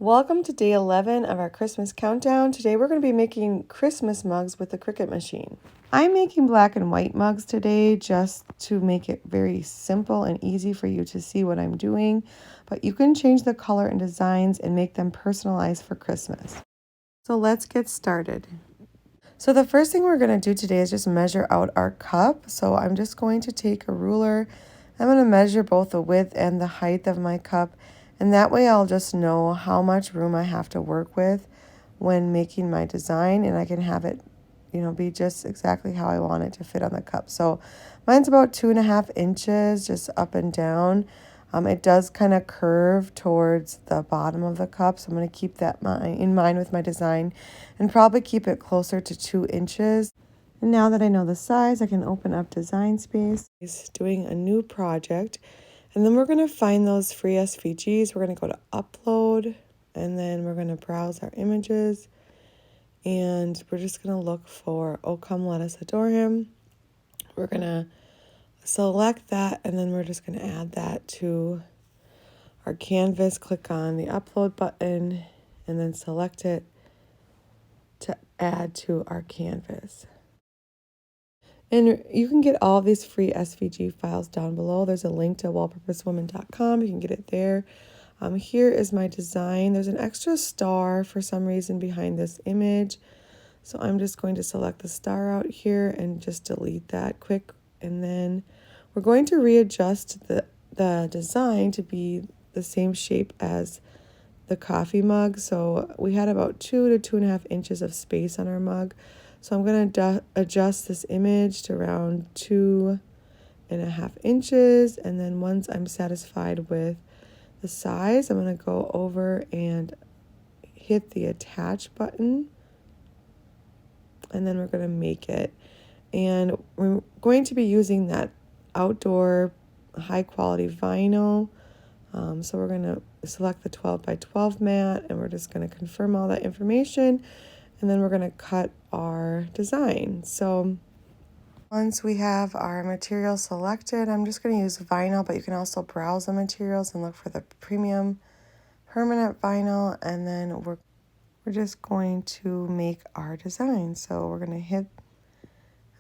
Welcome to day 11 of our Christmas countdown. Today we're going to be making Christmas mugs with the Cricut machine. I'm making black and white mugs today just to make it very simple and easy for you to see what I'm doing, but you can change the color and designs and make them personalized for Christmas. So let's get started. So the first thing we're going to do today is just measure out our cup. So I'm just going to take a ruler. I'm going to measure both the width and the height of my cup. And that way I'll just know how much room I have to work with when making my design, and I can have it, be just exactly how I want it to fit on the cup. So mine's about 2.5 inches, just up and down. It does kind of curve towards the bottom of the cup, so I'm going to keep that in mind with my design and probably keep it closer to 2 inches. And now that I know the size, I can open up Design Space. Doing a new project. And then we're going to find those free SVGs. We're going to go to Upload, and then we're going to browse our images. And we're just going to look for Oh Come Let Us Adore Him. We're going to select that, and then we're just going to add that to our canvas. Click on the Upload button, and then select it to add to our canvas. And you can get all of these free SVG files down below. There's a link to wellpurposewoman.com. You can get it there. Here is my design. There's an extra star for some reason behind this image. So I'm just going to select the star out here and just delete that quick. And then we're going to readjust the design to be the same shape as the coffee mug. So we had about 2 to 2.5 inches of space on our mug. So I'm going to adjust this image to around 2.5 inches. And then once I'm satisfied with the size, I'm going to go over and hit the attach button. And then we're going to make it. And we're going to be using that outdoor high quality vinyl. So we're going to select the 12 by 12 mat, and we're just going to confirm all that information. And then we're going to cut our design. So once we have our material selected, I'm just going to use vinyl, but you can also browse the materials and look for the premium permanent vinyl. And then we're just going to make our design. So we're going to hit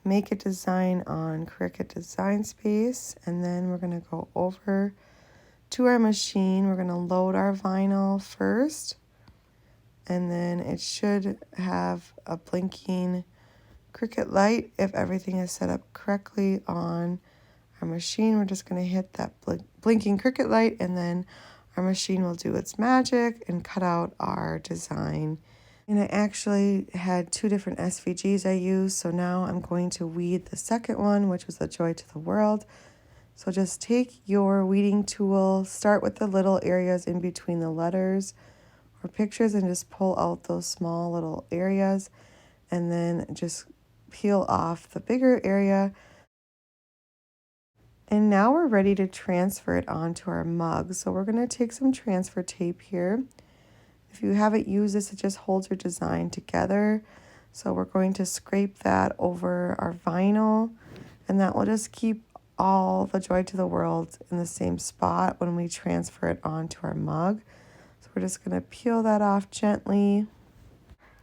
Make a Design on Cricut Design Space. And then we're going to go over to our machine. We're going to load our vinyl first. And then it should have a blinking Cricut light if everything is set up correctly on our machine. We're just going to hit that blinking Cricut light, and then our machine will do its magic and cut out our design. And I actually had 2 different SVGs I used, so now I'm going to weed the second one, which was the Joy to the World. So just take your weeding tool, start with the little areas in between the letters or pictures, and just pull out those small little areas, and then just peel off the bigger area. And now we're ready to transfer it onto our mug. So we're going to take some transfer tape here. If you haven't used this, it just holds your design together. So we're going to scrape that over our vinyl, and that will just keep all the Joy to the World in the same spot when we transfer it onto our mug. So we're just going to peel that off gently.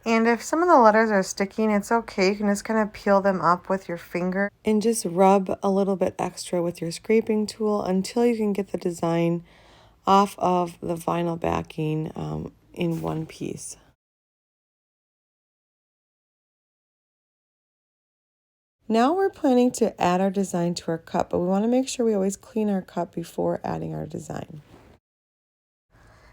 And if some of the letters are sticking, it's okay. You can just kind of peel them up with your finger and just rub a little bit extra with your scraping tool until you can get the design off of the vinyl backing in one piece. Now we're planning to add our design to our cup, but we want to make sure we always clean our cup before adding our design.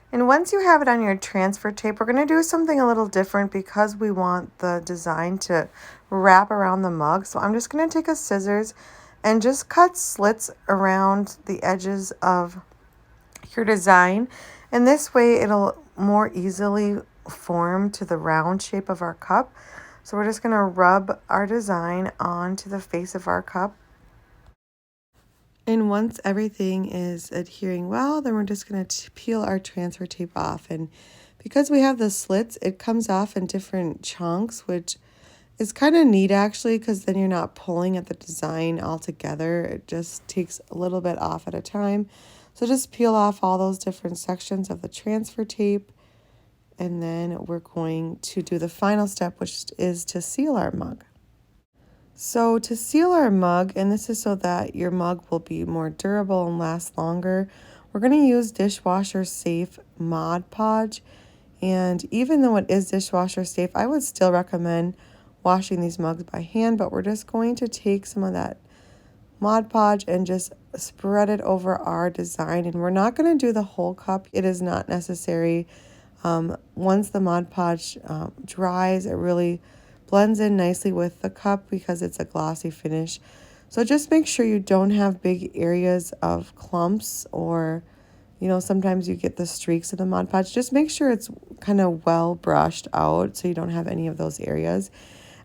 And once you have it on your transfer tape, we're going to do something a little different because we want the design to wrap around the mug. So I'm just going to take a scissors and just cut slits around the edges of your design. And this way it'll more easily form to the round shape of our cup. So we're just going to rub our design onto the face of our cup. And once everything is adhering well, then we're just going to peel our transfer tape off. And because we have the slits, it comes off in different chunks, which is kind of neat actually, because then you're not pulling at the design all together. It just takes a little bit off at a time. So just peel off all those different sections of the transfer tape. And then we're going to do the final step, which is to seal our mug. So to seal our mug, and this is so that your mug will be more durable and last longer, we're going to use Dishwasher Safe Mod Podge. And even though it is dishwasher safe, I would still recommend washing these mugs by hand, but we're just going to take some of that Mod Podge and just spread it over our design. And we're not going to do the whole cup. It is not necessary. Once the Mod Podge dries, it really blends in nicely with the cup because it's a glossy finish. So just make sure you don't have big areas of clumps, or sometimes you get the streaks of the Mod Podge. Just make sure it's kind of well brushed out so you don't have any of those areas.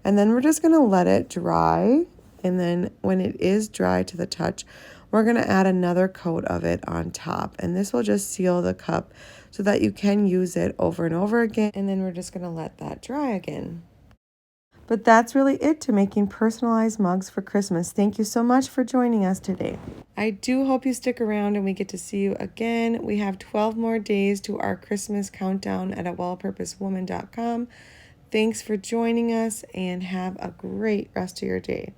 And then we're just going to let it dry. And then when it is dry to the touch, we're going to add another coat of it on top. And this will just seal the cup so that you can use it over and over again. And then we're just going to let that dry again. But that's really it to making personalized mugs for Christmas. Thank you so much for joining us today. I do hope you stick around and we get to see you again. We have 12 more days to our Christmas countdown at awellpurposewoman.com. Thanks for joining us and have a great rest of your day.